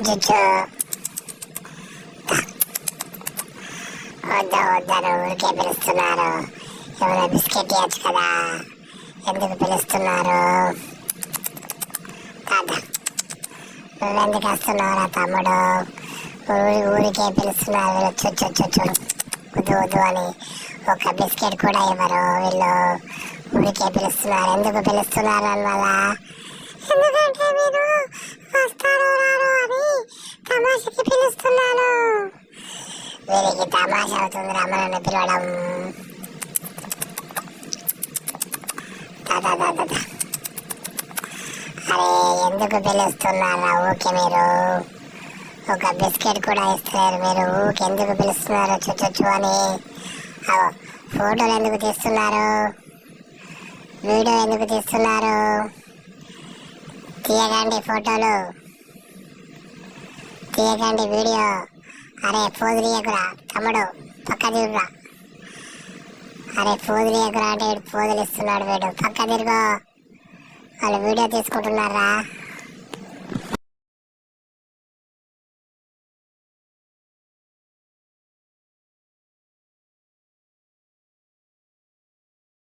జుచ్చు వద్దని ఊరికే పిలుస్తున్నారు. ఏమైనా బిస్కెట్ ఇవ్వచ్చు కదా, ఎందుకు పిలుస్తున్నారు? తాత నువ్వెందుకు వస్తున్నావురా తమ్ముడు? ఊరికే పిలుస్తున్నారు వీళ్ళు. చుచ్చు వద్దు అని ఒక బిస్కెట్ కూడా ఇవ్వరు వీళ్ళు. ఊరికే పిలుస్తున్నారు. ఎందుకు పిలుస్తున్నారు అన్నమాట? ఎందుకంటే మీరు వస్తారు రారు అని తమాషకి పిలుస్తున్నాను. వీరికి తమాష అవుతుంది రమ్మనని పిలవడం. అరే ఎందుకు పిలుస్తున్నారా ఊకే? మీరు ఒక బిస్కెట్ కూడా ఇస్తారు, మీరు ఊకే ఎందుకు పిలుస్తున్నారు చుచ్చు అని? ఫోటోలు ఎందుకు తీస్తున్నారు? వీడియో ఎందుకు తీస్తున్నారు? తీయకండి ఫోటోలు, తీయకండి వీడియో. అరే ఫోజు తీయకురా తమ్ముడు, పక్క తిరుగురా. అరే ఫోజు తీయకురా అంటే ఫోజులు ఇస్తున్నాడు వీడు. పక్క తిరుగు, వాళ్ళు వీడియో తీసుకుంటున్నారా?